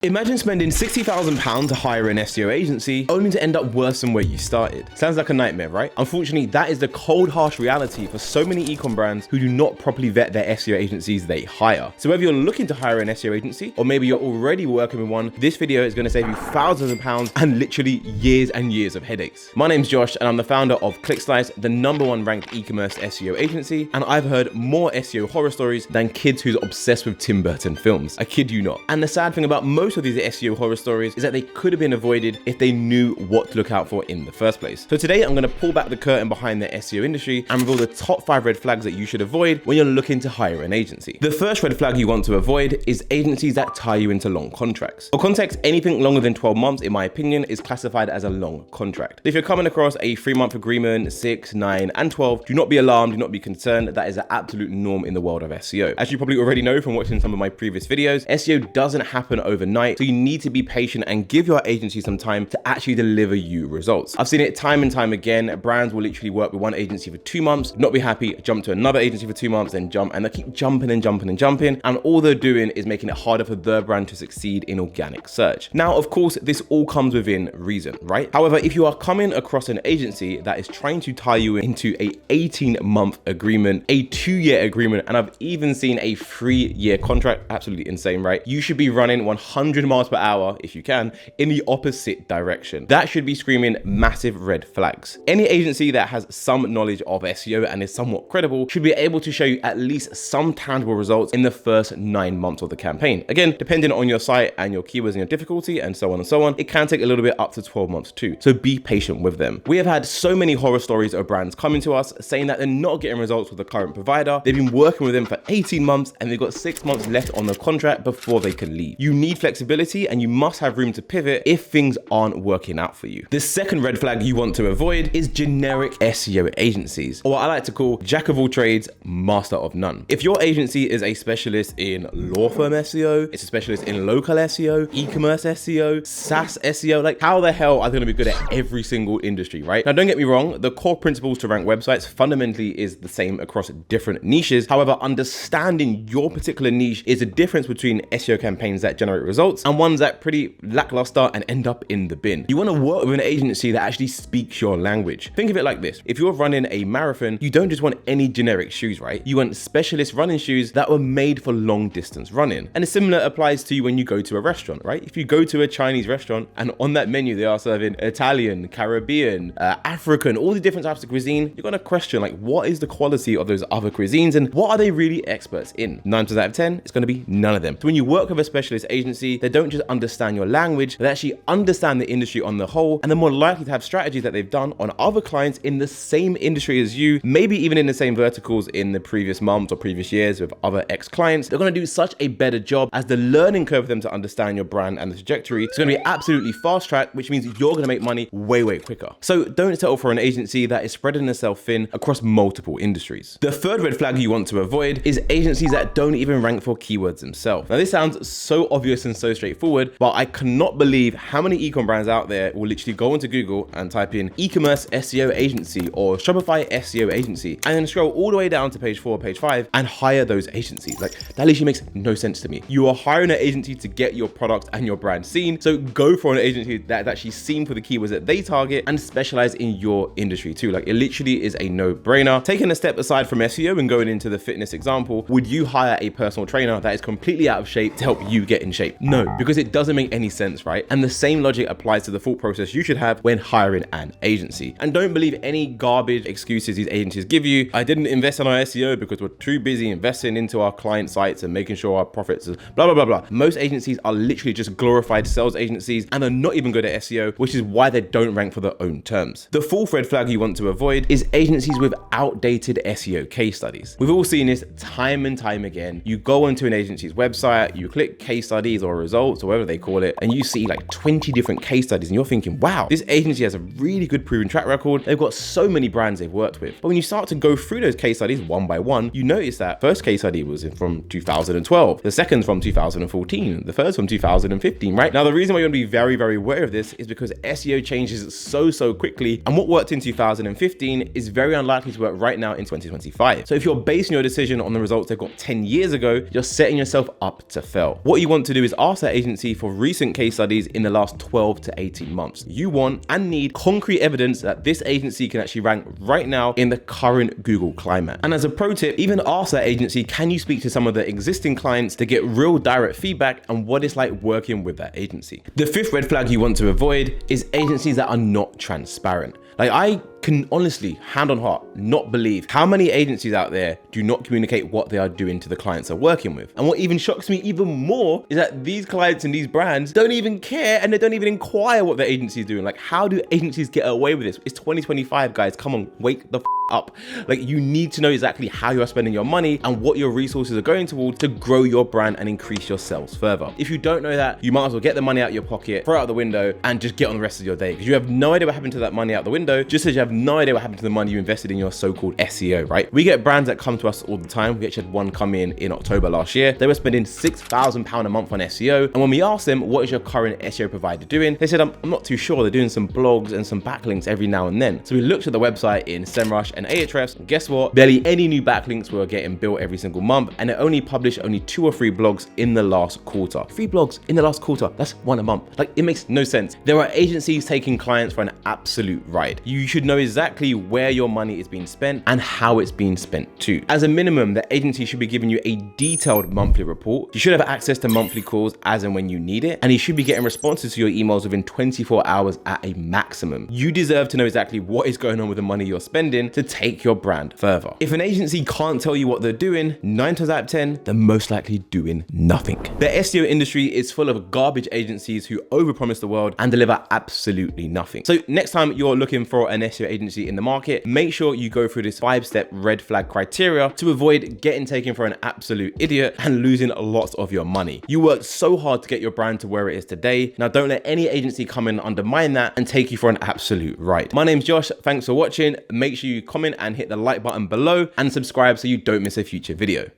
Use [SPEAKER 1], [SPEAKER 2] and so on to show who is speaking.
[SPEAKER 1] Imagine spending £60,000 to hire an SEO agency only to end up worse than where you started. Sounds like a nightmare, right? Unfortunately, that is the cold, harsh reality for so many ecom brands who do not properly vet their SEO agencies they hire. So whether you're looking to hire an SEO agency or maybe you're already working with one, this video is going to save you thousands of pounds and literally years and years of headaches. My name's Josh and I'm the founder of ClickSlice, the #1 ranked e-commerce SEO agency, and I've heard more SEO horror stories than kids who's obsessed with Tim Burton films. I kid you not. And the sad thing about most of these SEO horror stories is that they could have been avoided if they knew what to look out for in the first place. So today I'm going to pull back the curtain behind the SEO industry and reveal the top 5 red flags that you should avoid when you're looking to hire an agency. The first red flag you want to avoid is agencies that tie you into long contracts. For context, anything longer than 12 months, in my opinion, is classified as a long contract. If you're coming across a 3-month agreement, 6, 9, and 12, do not be alarmed, do not be concerned. That is an absolute norm in the world of SEO. As you probably already know from watching some of my previous videos, SEO doesn't happen overnight, so you need to be patient and give your agency some time to actually deliver you results. I've seen it time and time again. Brands will literally work with one agency for 2 months, not be happy, jump to another agency for 2 months, then jump, and they keep jumping and jumping and jumping, and all they're doing is making it harder for their brand to succeed in organic search. Now, of course, this all comes within reason, right? However, if you are coming across an agency that is trying to tie you into a 18-month agreement, a 2-year agreement, and I've even seen a 3-year contract, absolutely insane, right? You should be running 100 miles per hour, if you can, in the opposite direction. That should be screaming massive red flags. Any agency that has some knowledge of SEO and is somewhat credible should be able to show you at least some tangible results in the first 9 months of the campaign. Again, depending on your site and your keywords and your difficulty and so on, it can take a little bit up to 12 months too. So be patient with them. We have had so many horror stories of brands coming to us saying that they're not getting results with the current provider. They've been working with them for 18 months and they've got 6 months left on the contract before they can leave. You need flexibility and you must have room to pivot if things aren't working out for you. The second red flag you want to avoid is generic SEO agencies, or what I like to call jack of all trades, master of none. If your agency is a specialist in law firm SEO, it's a specialist in local SEO, e-commerce SEO, SaaS SEO, like how the hell are they going to be good at every single industry, right? Now, don't get me wrong, the core principles to rank websites fundamentally is the same across different niches. However, understanding your particular niche is a difference between SEO campaigns that generate results and ones that pretty lackluster and end up in the bin. You want to work with an agency that actually speaks your language. Think of it like this. If you're running a marathon, you don't just want any generic shoes, right? You want specialist running shoes that were made for long distance running. And a similar applies to you when you go to a restaurant, right? If you go to a Chinese restaurant and on that menu, they are serving Italian, Caribbean, African, all the different types of cuisine, you're going to question like, what is the quality of those other cuisines and what are they really experts in? 9 times out of 10, it's going to be none of them. So when you work with a specialist agency, they don't just understand your language, they actually understand the industry on the whole, and they're more likely to have strategies that they've done on other clients in the same industry as you, maybe even in the same verticals in the previous months or previous years with other ex-clients. They're going to do such a better job as the learning curve for them to understand your brand and the trajectory. It's going to be absolutely fast track, which means you're going to make money way quicker. So don't settle for an agency that is spreading itself thin across multiple industries. The third red flag you want to avoid is agencies that don't even rank for keywords themselves. Now, this sounds so obvious and so straightforward, but I cannot believe how many ecom brands out there will literally go into Google and type in e-commerce SEO agency or Shopify SEO agency and then scroll all the way down to page 4 or page 5 and hire those agencies. Like, that literally makes no sense to me. You are hiring an agency to get your product and your brand seen, so go for an agency that's actually seen for the keywords that they target and specialize in your industry too. Like, it literally is a no-brainer. Taking a step aside from SEO and going into the fitness example, would you hire a personal trainer that is completely out of shape to help you get in shape? No, because it doesn't make any sense, right? And the same logic applies to the thought process you should have when hiring an agency. And don't believe any garbage excuses these agencies give you. I didn't invest in our SEO because we're too busy investing into our client sites and making sure our profits is blah, blah, blah. Most agencies are literally just glorified sales agencies and are not even good at SEO, which is why they don't rank for their own terms. The fourth red flag you want to avoid is agencies with outdated SEO case studies. We've all seen this time and time again. You go onto an agency's website, you click case studies or results or whatever they call it, and you see like 20 different case studies and you're thinking, wow, this agency has a really good proven track record. They've got so many brands they've worked with. But when you start to go through those case studies one by one, you notice that first case study was from 2012, the second from 2014, the third from 2015, right? Now, the reason why you want to be very, very aware of this is because SEO changes so quickly, and what worked in 2015 is very unlikely to work right now in 2025. So if you're basing your decision on the results they've got 10 years ago, you're setting yourself up to fail. What you want to do is ask that agency for recent case studies in the last 12 to 18 months. You want and need concrete evidence that this agency can actually rank right now in the current Google climate. And as a pro tip, even ask that agency, can you speak to some of the existing clients to get real direct feedback on what it's like working with that agency. The fifth red flag you want to avoid is agencies that are not transparent. Like, I can honestly, hand on heart, not believe how many agencies out there do not communicate what they are doing to the clients they're working with. And what even shocks me even more is that these clients and these brands don't even care, and they don't even inquire what their agency is doing. Like, how do agencies get away with this? It's 2025, guys. Come on, wake the up. Like, you need to know exactly how you are spending your money and what your resources are going towards to grow your brand and increase your sales further. If you don't know that, you might as well get the money out of your pocket, throw it out the window, and just get on the rest of your day, because you have no idea what happened to that money out the window, just as you have no idea what happened to the money you invested in your so-called SEO, right? We get brands that come to us all the time. We actually had one come in October last year. They were spending £6,000 a month on SEO. And when we asked them, what is your current SEO provider doing? They said, I'm not too sure. They're doing some blogs and some backlinks every now and then. So we looked at the website in SEMrush and Ahrefs, and guess what? Barely any new backlinks were getting built every single month. And they only published 2 or 3 blogs in the last quarter. 3 blogs in the last quarter. That's 1 a month. Like, it makes no sense. There are agencies taking clients for an absolute ride. You should know exactly where your money is being spent and how it's being spent too. As a minimum, the agency should be giving you a detailed monthly report. You should have access to monthly calls as and when you need it, and you should be getting responses to your emails within 24 hours at a maximum. You deserve to know exactly what is going on with the money you're spending to take your brand further. If an agency can't tell you what they're doing, 9 times out of 10, they're most likely doing nothing. The SEO industry is full of garbage agencies who overpromise the world and deliver absolutely nothing. So next time you're looking for an SEO agency in the market, make sure you go through this 5-step red flag criteria to avoid getting taken for an absolute idiot and losing lots of your money. You worked so hard to get your brand to where it is today. Now don't let any agency come in and undermine that and take you for an absolute ride. My name's Josh. Thanks for watching. Make sure you comment and hit the like button below and subscribe so you don't miss a future video.